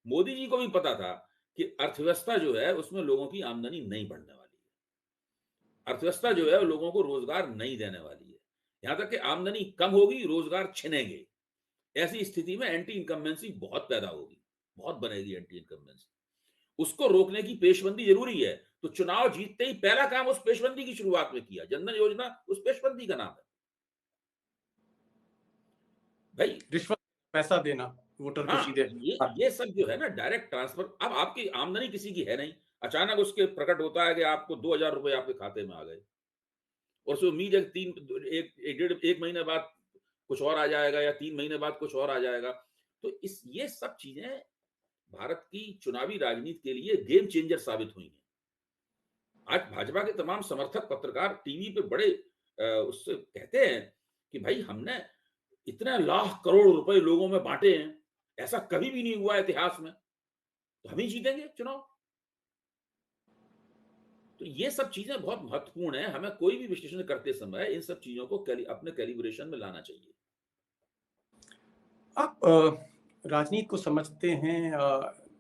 B: मोदी जी को भी पता था कि अर्थव्यवस्था जो है उसमें लोगों की आमदनी नहीं बढ़ने वाली है, अर्थव्यवस्था जो है वो लोगों को रोजगार नहीं देने वाली है, यहां तक कि आमदनी कम होगी, रोजगार छिनेंगे। ऐसी स्थिति में एंटी इनकम्बेंसी बहुत पैदा होगी, बहुत बनेगी एंटी इनकम्बेंसी। उसको रोकने की पेशबंदी जरूरी है। तो चुनाव जीतते ही पहला काम उस पेशबंदी की शुरुआत में किया, जनधन योजना उस पेशबंदी का नाम है भाई।
A: रिश्वत, पैसा देना वोटर को
B: हाँ,
A: सीधे। हाँ।
B: ये सब जो है ना डायरेक्ट ट्रांसफर, अब आपकी आमदनी किसी की है नहीं, अचानक उसके प्रकट होता है कि आपको 2000 रुपए आपके खाते में आ गए, और उसे उम्मीद है कि एक महीने बाद कुछ और आ जाएगा, या 3 महीने बाद कुछ और आ जाएगा। तो इस ये सब चीजें भारत की चुनावी राजनीति के लिए गेम चेंजर साबित हुई हैं। आज भाजपा के तमाम समर्थक पत्रकार टीवी पे बड़े उससे कहते हैं कि भाई हमने इतने लाख करोड़ रुपए लोगों में बांटे हैं, ऐसा कभी भी नहीं हुआ इतिहास में, तो हम ही जीतेंगे चुनाव। तो ये सब चीजें बहुत महत्वपूर्ण है, हमें कोई भी विश्लेषण करते समय इन सब चीजों को अपने कैलिब्रेशन में लाना चाहिए।
A: आप राजनीति को समझते हैं,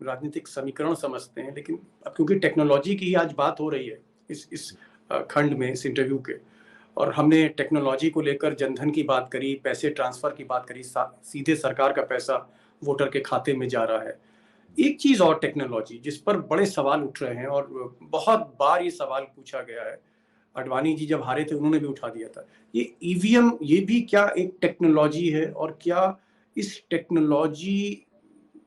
A: राजनीतिक समीकरण समझते हैं, लेकिन अब क्योंकि टेक्नोलॉजी की आज बात हो रही है इस खंड में, इस इंटरव्यू के, और हमने टेक्नोलॉजी को लेकर जनधन की बात करी, पैसे ट्रांसफर की बात करी, सीधे सरकार का पैसा वोटर के खाते में जा रहा है। एक चीज और टेक्नोलॉजी जिस पर बड़े सवाल उठ रहे हैं, और बहुत बार ये सवाल पूछा गया है, अडवाणी जी जब हारे थे उन्होंने भी उठा दिया था, ये ईवीएम, ये भी क्या एक टेक्नोलॉजी है? और क्या इस टेक्नोलॉजी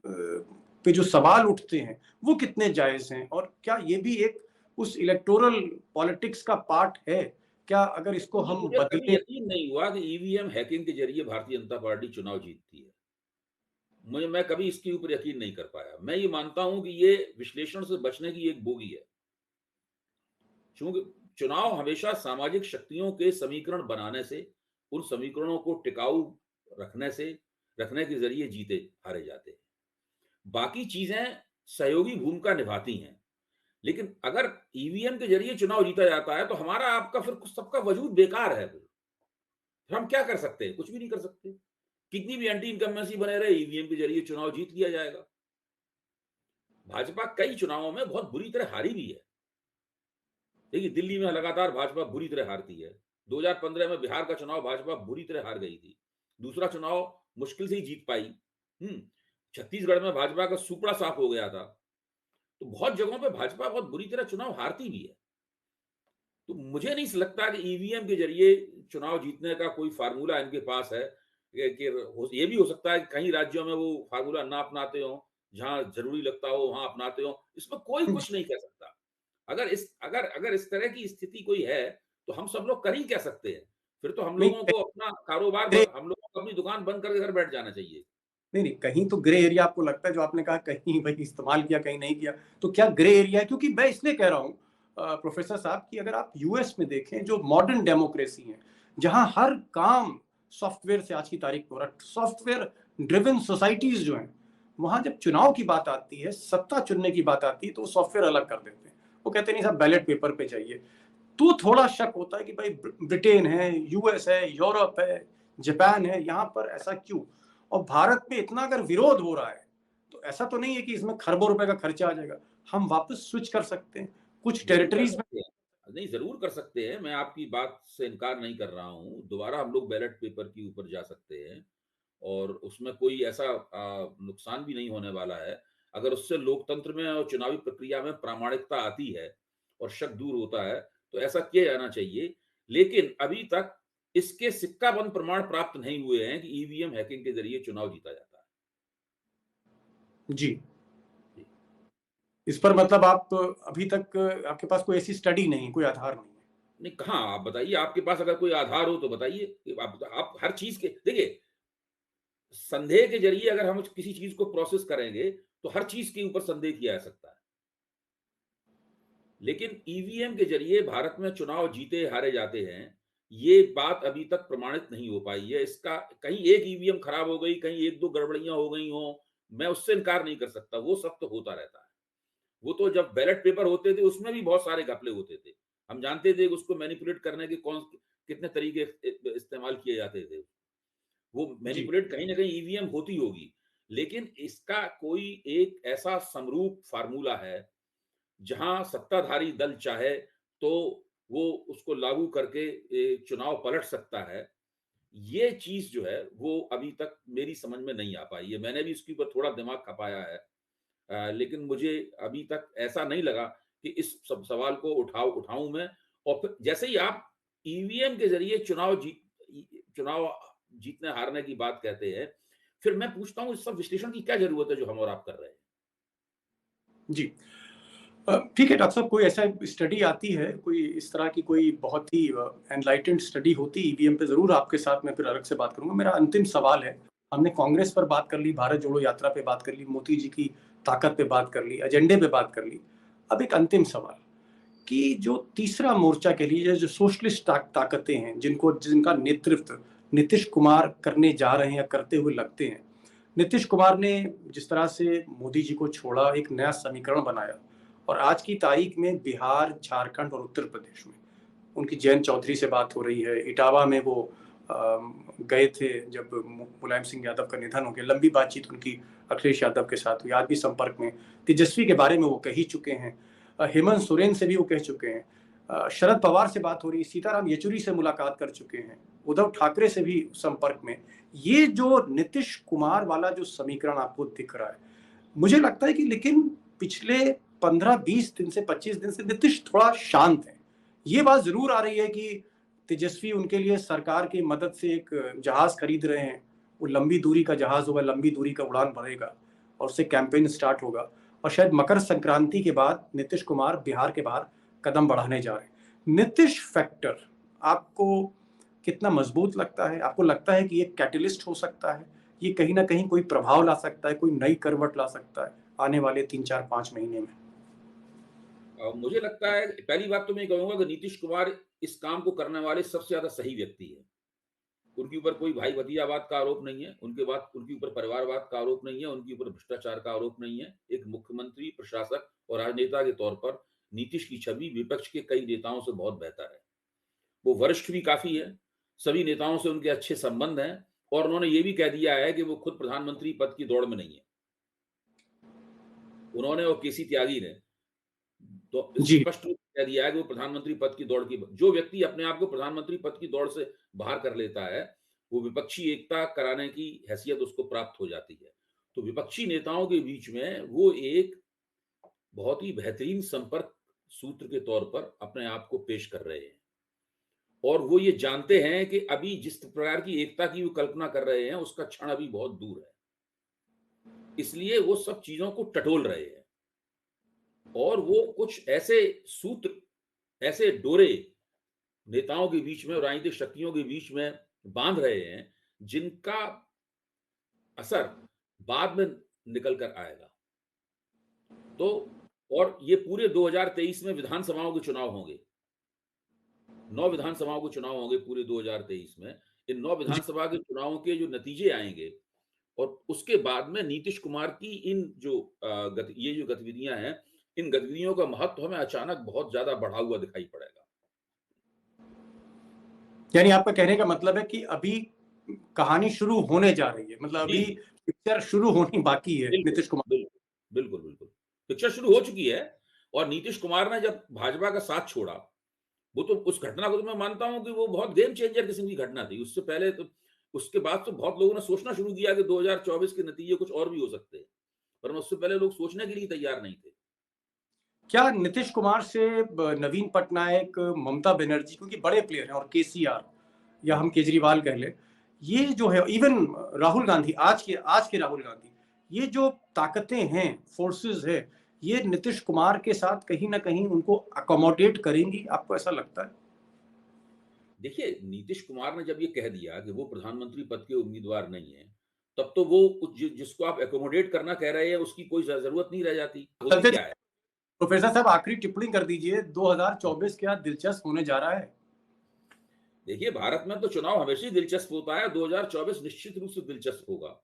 A: पे जो सवाल उठते हैं वो कितने जायज हैं? और क्या ये भी एक उस इलेक्टोरल पॉलिटिक्स का पार्ट है? क्या अगर इसको हम
B: मुझे कभी
A: बदलें?
B: यकीन नहीं हुआ कि ईवीएम हैकिंग के जरिए भारतीय जनता पार्टी चुनाव जीतती है। मैं कभी इसके ऊपर यकीन नहीं कर पाया। मैं ये मानता हूं कि ये विश्लेषण से बचने की एक बोगी है, क्योंकि चुनाव हमेशा सामाजिक शक्तियों के समीकरण बनाने से, उन समीकरणों को टिकाऊ रखने से, रखने के जरिए जीते हारे जाते हैं। बाकी चीजें सहयोगी भूमिका निभाती हैं, लेकिन अगर ईवीएम के जरिए चुनाव जीता जाता है तो हमारा आपका फिर सबका वजूद बेकार है। फिर हम क्या कर सकते हैं? कुछ भी नहीं कर सकते। कितनी भी एंटी इनकम्बेंसी बने रहे, ईवीएम के जरिए चुनाव जीत लिया जाएगा। भाजपा कई चुनावों में बहुत बुरी तरह हारी भी है। देखिए दिल्ली में लगातार भाजपा बुरी तरह हारती है। 2015 में बिहार का चुनाव भाजपा बुरी तरह हार गई थी, दूसरा चुनाव मुश्किल से ही जीत पाई। छत्तीसगढ़ में भाजपा का सुपड़ा साफ हो गया था। तो बहुत जगहों पे भाजपा बहुत बुरी तरह चुनाव हारती भी है। तो मुझे नहीं लगता कि ईवीएम के जरिए चुनाव जीतने का कोई फार्मूला इनके पास है। ये भी हो सकता है कि कई राज्यों में वो फार्मूला ना अपनाते हो, जहां जरूरी लगता हो वहां अपनाते हो, इसमें कोई कुछ नहीं कह सकता। अगर इस तरह की स्थिति कोई है तो हम सब लोग कर ही क्या सकते हैं? फिर तो हम
A: नहीं,
B: लोगों को अपना कारोबार हम लोगों को अपनी दुकान बंद करके घर बैठ जाना चाहिए।
A: नहीं नहीं, कहीं तो ग्रे एरिया आपको लगता है, जो आपने कहा कहीं भाई इस्तेमाल किया कहीं नहीं किया, तो क्या ग्रे एरिया है? क्योंकि मैं इसलिए कह रहा हूँ प्रोफेसर साहब कि अगर आप यूएस में देखें, जो मॉडर्न डेमोक्रेसी है, जहां हर काम सॉफ्टवेयर से आज की तारीख हो रहा है, सॉफ्टवेयर ड्रिवन सोसाइटीज जो हैं, वहां जब चुनाव की बात आती है, सत्ता चुनने की बात आती है, तो वो सॉफ्टवेयर अलग कर देते हैं। वो कहते नहीं साहब बैलेट पेपर पे चाहिए। तो थोड़ा शक होता है कि भाई ब्रिटेन है, यूएस है, यूरोप है, जापान है, यहाँ पर ऐसा क्यों? और भारत में इतना अगर विरोध हो रहा है तो ऐसा तो नहीं है कि इसमें खरबों रुपए का खर्चा आ जाएगा। हम वापस स्विच कर सकते हैं कुछ
B: बिल्कुल कर
A: टेरिटरीज में।
B: सकते हैं। नहीं, ज़रूर कर सकते हैं, मैं आपकी बात से इनकार नहीं कर रहा हूँ। दोबारा हम लोग बैलेट पेपर के ऊपर जा सकते हैं और उसमें कोई ऐसा नुकसान भी नहीं होने वाला है। अगर उससे लोकतंत्र में और चुनावी प्रक्रिया में प्रामाणिकता आती है और शक दूर होता है, तो ऐसा किया जाना चाहिए। लेकिन अभी तक इसके सिक्काबंद प्रमाण प्राप्त नहीं हुए हैं कि ईवीएम हैकिंग के ज़रिए चुनाव जीता जाता है।
A: जी।
B: जी।
A: इस पर मतलब आप अभी तक आपके पास कोई ऐसी स्टडी नहीं, कोई आधार नहीं है?
B: नहीं, कहाँ आप बताइए, आपके पास अगर कोई आधार हो तो बताइए। कि आप हर चीज़ के देखिए, संदेह के ज़रिए अगर हम किसी चीज़ को प्रोसेस करेंगे, तो हर चीज़ के ऊपर संदेह किया जा सकता है। लेकिन ईवीएम के ज़रिए भारत में चुनाव जीते-हारे जाते हैं, ये बात अभी तक प्रमाणित नहीं हो पाई है। इसका कहीं एक ईवीएम खराब हो गई, कहीं 1-2 गड़बड़ियाँ हो गई हों, मैं उससे इनकार नहीं कर सकता, वो सब तो होता रहता है। वो तो जब बैलेट पेपर होते थे, उसमें भी बहुत सारे घपले होते थे। हम जानते थे कि उसको मैनिपुलेट करने के कितने तरीके इस्तेमाल किए जाते थे। वो
A: जी।
B: मैनिपुलेट कहीं न कहीं ईवीएम होती होगी, लेकिन इसका कोई एक ऐसा समरूप फ़ॉर्मूला है, जहाँ सत्ताधारी दल चाहे तो वो उसको लागू करके चुनाव पलट सकता है। ये चीज़ जो है, वो अभी तक मेरी समझ में नहीं आ पाई है। मैंने भी इसके ऊपर थोड़ा दिमाग खपाया है। लेकिन मुझे अभी तक ऐसा नहीं लगा कि इस सब सवाल को उठाऊँ मैं। और फिर जैसे ही आप ईवीएम के ज़रिए चुनाव जीतने-हारने की बात कहते हैं, फिर मैं पूछता हूँ इस सब विश्लेषण की क्या ज़रूरत है जो हम और आप कर रहे हैं?
A: जी। ठीक है डॉक्टर साहब, कोई ऐसा स्टडी आती है, कोई इस तरह की कोई बहुत ही एनलाइटेंड स्टडी होती है ईवीएम पे, ज़रूर आपके साथ मैं फिर अलग से बात करूँगा। मेरा अंतिम सवाल है, हमने कांग्रेस पर बात कर ली, भारत जोड़ो यात्रा पे बात कर ली, मोदी जी की ताकत पे बात कर ली, एजेंडे पे बात कर ली। अब एक अंतिम सवाल कि जो तीसरा मोर्चा के लिए जो सोशलिस्ट ताकतें हैं, जिनका नेतृत्व नीतीश कुमार करने जा रहे हैं या करते हुए लगते हैं। नीतीश कुमार ने जिस तरह से मोदी जी को छोड़ा, एक नया समीकरण बनाया और आज की तारीख में बिहार, झारखंड और उत्तर प्रदेश में उनकी जयंत चौधरी से बात हो रही है। इटावा में वो गए थे जब मुलायम सिंह यादव का निधन हो गया, लंबी बातचीत उनकी अखिलेश यादव के साथ हुई, आज भी संपर्क में। तेजस्वी के बारे में वो कह ही चुके हैं, हेमंत सोरेन से भी वो कह चुके हैं, शरद पवार से बात हो रही, सीताराम येचुरी से मुलाकात कर चुके हैं, उद्धव ठाकरे से भी संपर्क में। ये जो नीतीश कुमार वाला जो समीकरण आपको दिख रहा है, मुझे लगता है कि लेकिन पिछले 15-20 दिन से 25 दिन से नीतीश थोड़ा शांत है। ये बात जरूर आ रही है कि तेजस्वी उनके लिए सरकार की मदद से एक जहाज खरीद रहे हैं। वो लंबी दूरी का जहाज होगा, लंबी दूरी का उड़ान भरेगा और उससे कैंपेन स्टार्ट होगा और शायद मकर संक्रांति के बाद नीतीश कुमार बिहार के बाहर कदम बढ़ाने जा रहे हैं। नीतीश फैक्टर आपको कितना मजबूत लगता है? आपको लगता है कि ये कैटलिस्ट हो सकता है, ये कहीं ना कहीं कोई प्रभाव ला सकता है, कोई नई करवट ला सकता है आने वाले 3-4-5 महीने में?
B: मुझे लगता है पहली बात तो मैं ये कहूँगा कि नीतीश कुमार इस काम को करने वाले सबसे ज़्यादा सही व्यक्ति हैं। उनके ऊपर कोई भाई-भतीजावाद का आरोप नहीं है, उनके ऊपर परिवारवाद का आरोप नहीं है, उनके ऊपर भ्रष्टाचार का आरोप नहीं है। एक मुख्यमंत्री, प्रशासक और राजनेता के तौर पर नीतीश की छवि विपक्ष के कई नेताओं से बहुत बेहतर है। वो वरिष्ठ भी काफ़ी है, सभी नेताओं से उनके अच्छे संबंध हैं और उन्होंने ये भी कह दिया है कि वो खुद प्रधानमंत्री पद की दौड़ में नहीं है। उन्होंने और केसी त्यागी ने तो
A: जी।
B: स्पष्ट रूप से कह दिया है कि वो प्रधानमंत्री पद की दौड़ की जो व्यक्ति अपने आप को प्रधानमंत्री पद की दौड़ से बाहर कर लेता है, वो विपक्षी एकता कराने की हैसियत उसको प्राप्त हो जाती है। तो विपक्षी नेताओं के बीच में वो एक बहुत ही बेहतरीन संपर्क सूत्र के तौर पर अपने आप को पेश कर रहे हैं। और वो ये जानते हैं कि अभी जिस प्रकार की एकता की वो कल्पना कर रहे हैं, उसका क्षण अभी बहुत दूर है। इसलिए वो सब चीज़ों को टटोल रहे हैं। और वो कुछ ऐसे सूत्र, ऐसे डोरे नेताओं के बीच में और राजनीतिक शक्तियों के बीच में बांध रहे हैं, जिनका असर बाद में निकल कर आएगा। तो और ये पूरे 2023 में विधानसभाओं के चुनाव होंगे। 9 विधानसभाओं के चुनाव होंगे पूरे 2023 में। इन 9
A: जी।
B: विधानसभा के चुनावों के जो नतीजे आएँगे और उसके बाद में नीतीश कुमार की इन जो ये जो गतिविधियाँ हैं, इन गतिविधियों का महत्व हमें अचानक बहुत ज़्यादा बढ़ा हुआ दिखाई पड़ेगा।
A: यानी आपका कहने का मतलब है कि अभी कहानी शुरू होने जा रही है, मतलब
B: जी,
A: अभी पिक्चर शुरू होनी बाकी है
B: बिल्कुल,
A: नीतीश कुमार।
B: बिल्कुल, बिल्कुल, बिल्कुल। पिक्चर शुरू हो चुकी है और नीतीश कुमार ने जब भाजपा का साथ छोड़ा, वो तो उस घटना को तो मैं मानता हूँ कि वो बहुत गेम चेंजर किस्म की घटना थी। उससे पहले तो उसके बाद तो बहुत लोगों ने सोचना शुरू किया कि 2024 के नतीजे कुछ और भी हो सकते हैं। पर उससे पहले लोग सोचने के लिए तैयार नहीं थे।
A: क्या नीतीश कुमार से नवीन पटनायक, ममता बनर्जी, क्योंकि बड़े प्लेयर हैं, और केसीआर या हम केजरीवाल कह लें, ये जो है, इवन राहुल गांधी, आज के राहुल गांधी, ये जो ताकतें हैं, फोर्सेस है, ये नीतीश कुमार के साथ कहीं ना कहीं उनको अकोमोडेट करेंगी, आपको ऐसा लगता है?
B: देखिए, नीतीश कुमार ने जब ये कह दिया कि वो प्रधानमंत्री पद के उम्मीदवार नहीं है, तब तो वो जिसको आप एकोमोडेट करना कह रहे हैं, उसकी कोई ज़रूरत नहीं रह जाती। होती
A: चलते
B: क्या है?
A: प्रोफेसर साहब, आखिरी टिप्पणी कर दीजिए, 2024 क्या दिलचस्प होने जा रहा है?
B: देखिए, भारत में तो चुनाव हमेशा ही दिलचस्प होता है, 2024 निश्चित रूप से दिलचस्प होगा।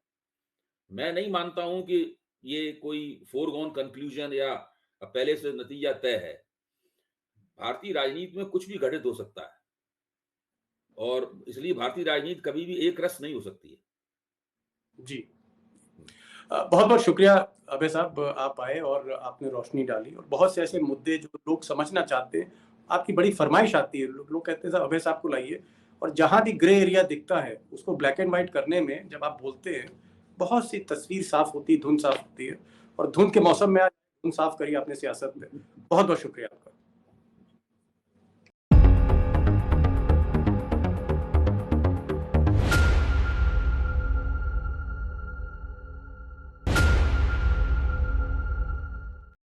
B: मैं नहीं मानता हूँ कि ये कोई फोरगॉन कंक्लूजन या पहले से नतीजा तय है। भारतीय राजनीति में कुछ भी घटित हो सकता है और इसलिए भारतीय राजनीति कभी भी एक रस नहीं हो सकती है।
A: जी, बहुत बहुत शुक्रिया अभय साहब, आप आए और आपने रोशनी डाली, और बहुत से ऐसे मुद्दे जो लोग समझना चाहते हैं, आपकी बड़ी फरमाइश आती है, लोग कहते हैं साहब अभय साहब को लाइए, और जहाँ भी ग्रे एरिया दिखता है उसको ब्लैक एंड व्हाइट करने में जब आप बोलते हैं, बहुत सी तस्वीर साफ होती है, धुंध साफ होती है, और धुंध के मौसम में आज धुंध साफ करी आपने सियासत में। बहुत बहुत शुक्रिया आपका।